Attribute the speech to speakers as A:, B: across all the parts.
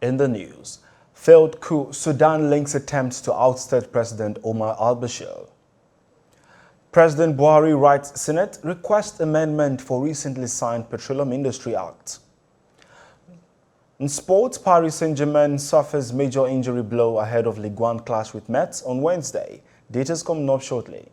A: In the news, failed coup, Sudan links attempts to ousted President Omar Al-Bashir. President Buhari writes Senate request amendment for recently signed Petroleum Industry Act. In sports, Paris Saint-Germain suffers major injury blow ahead of Ligue 1 clash with Metz on Wednesday. Details coming up shortly.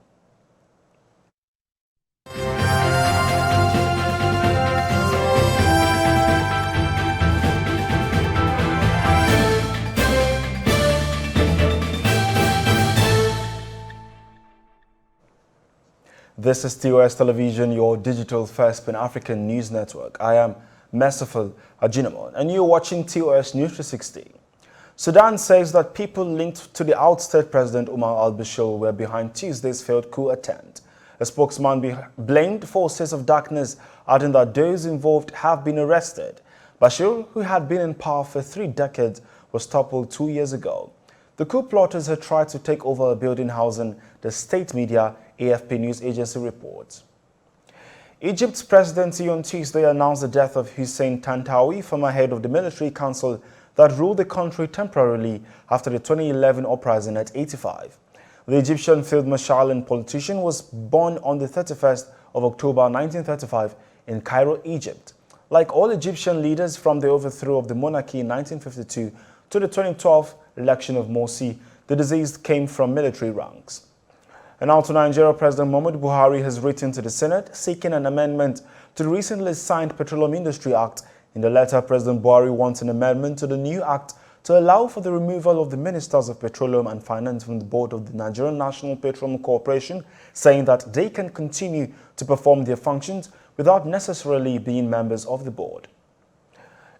A: This is TOS Television, your digital first Pan-African news network. I am Merciful Ajinamon, and you're watching TOS News 360. Sudan says that people linked to the ousted President Omar Al-Bashir were behind Tuesday's failed coup attempt. A spokesman blamed forces of darkness, adding that those involved have been arrested. Bashir, who had been in power for 3 decades, was toppled 2 years ago. The coup plotters had tried to take over a building housing, the state media AFP news agency reports. Egypt's presidency on Tuesday announced the death of Hussein Tantawi, former head of the military council that ruled the country temporarily after the 2011 uprising at 85. The Egyptian field marshal and politician was born on the 31st of October 1935 in Cairo, Egypt. Like all Egyptian leaders from the overthrow of the monarchy in 1952 to the 2012 election of Morsi, the deceased came from military ranks. And now to Nigeria, President Muhammadu Buhari has written to the Senate seeking an amendment to the recently signed Petroleum Industry Act. In the letter, President Buhari wants an amendment to the new act to allow for the removal of the Ministers of Petroleum and Finance from the board of the Nigerian National Petroleum Corporation, saying that they can continue to perform their functions without necessarily being members of the board.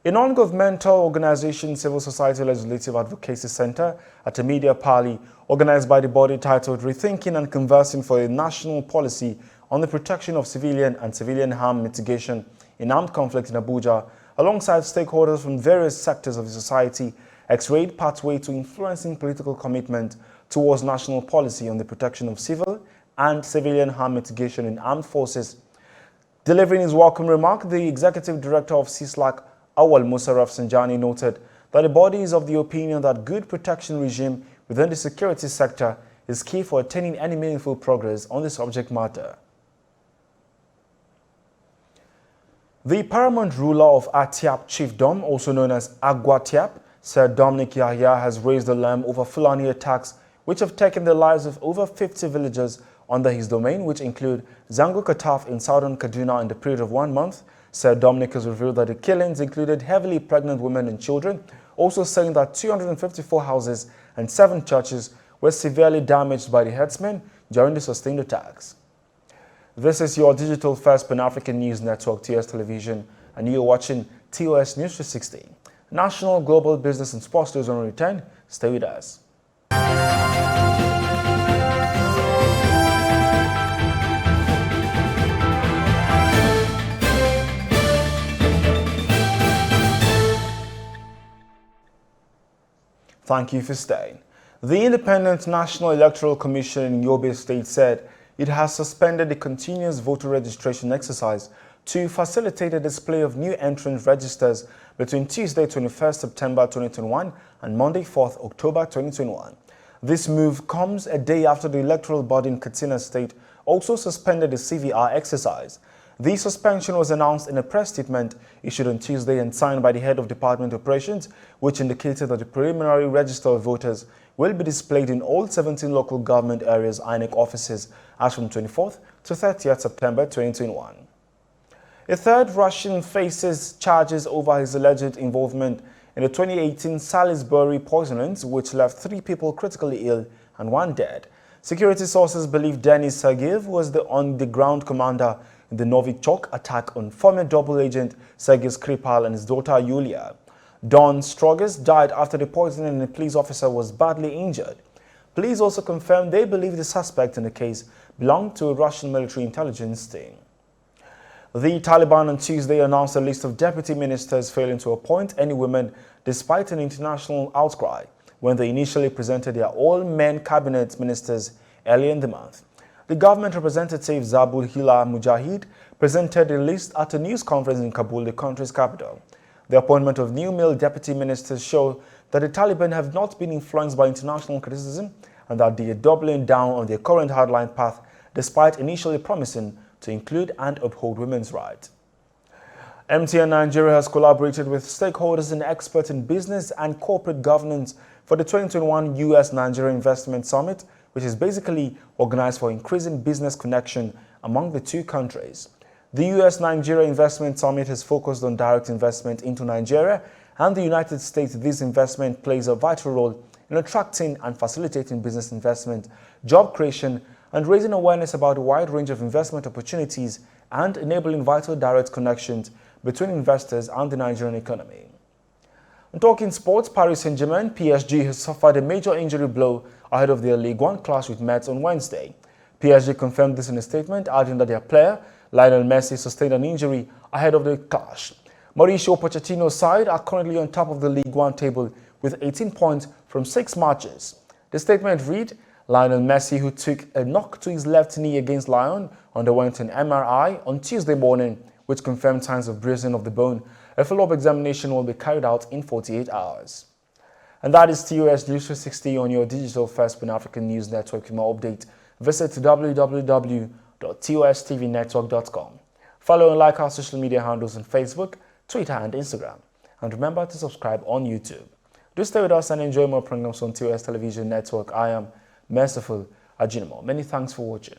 A: A non-governmental organization, Civil Society Legislative Advocacy Center, at a media party organized by the body titled Rethinking and Conversing for a National Policy on the Protection of Civilian and Civilian Harm Mitigation in Armed Conflict in Abuja, alongside stakeholders from various sectors of the society, x-rayed pathway to influencing political commitment towards national policy on the protection of civil and civilian harm mitigation in armed forces. Delivering his welcome remark, the executive director of CISLAC, Awal Musarraf Sanjani, noted that the body is of the opinion that good protection regime within the security sector is key for attaining any meaningful progress on the subject matter. The paramount ruler of Atiap Chiefdom, also known as Agwatiap, Sir Dominic Yahya, has raised alarm over Fulani attacks which have taken the lives of over 50 villagers under his domain, which include Zango Kataf in southern Kaduna in the period of 1 month. Sir Dominic has revealed that the killings included heavily pregnant women and children, also saying that 254 houses and 7 churches were severely damaged by the herdsmen during the sustained attacks. This is your digital first Pan-African news network, TOS Television, and you're watching TOS News 360. National, global, business and sports news on return. Stay with us. Thank you for staying. The Independent National Electoral Commission in Yobe State said it has suspended the continuous voter registration exercise to facilitate the display of new entrant registers between Tuesday 21st September 2021 and Monday 4th October 2021. This move comes a day after the electoral body in Katsina State also suspended the CVR exercise. The suspension was announced in a press statement issued on Tuesday and signed by the head of Department Operations, which indicated that the preliminary register of voters will be displayed in all 17 local government areas INEC offices as from 24th to 30th September 2021. A third Russian faces charges over his alleged involvement in the 2018 Salisbury poisonings, which left 3 people critically ill and 1 dead. Security sources believe Denis Sergeyev was the on-the-ground commander in the Novichok attack on former double agent Sergei Skripal and his daughter Yulia. Don Strogas died after the poisoning and a police officer was badly injured. Police also confirmed they believe the suspect in the case belonged to a Russian military intelligence team. The Taliban on Tuesday announced a list of deputy ministers failing to appoint any women despite an international outcry when they initially presented their all-men cabinet ministers earlier in the month. The government representative Zabul Hila Mujahid presented the list at a news conference in Kabul, the country's capital. The appointment of new male deputy ministers show that the Taliban have not been influenced by international criticism and that they are doubling down on their current hardline path despite initially promising to include and uphold women's rights. MTN Nigeria has collaborated with stakeholders and experts in business and corporate governance for the 2021 U.S.-Nigeria Investment Summit, which is basically organized for increasing business connection among the two countries. The U.S.-Nigeria Investment Summit is focused on direct investment into Nigeria and the United States. This investment plays a vital role in attracting and facilitating business investment, job creation, and raising awareness about a wide range of investment opportunities and enabling vital direct connections between investors and the Nigerian economy. And talking sports, Paris Saint-Germain (PSG) has suffered a major injury blow ahead of their Ligue 1 clash with Metz on Wednesday. PSG confirmed this in a statement, adding that their player, Lionel Messi, sustained an injury ahead of the clash. Mauricio Pochettino's side are currently on top of the Ligue 1 table with 18 points from 6 matches. The statement read, Lionel Messi, who took a knock to his left knee against Lyon, underwent an MRI on Tuesday morning, which confirmed signs of bruising of the bone. A follow-up examination will be carried out in 48 hours. And that is TOS News 360 on your digital first Pan-African news network. For more update, visit www.tostvnetwork.com. Follow and like our social media handles on Facebook, Twitter and Instagram. And remember to subscribe on YouTube. Do stay with us and enjoy more programs on TOS Television Network. I am Merciful Ajinamo. Many thanks for watching.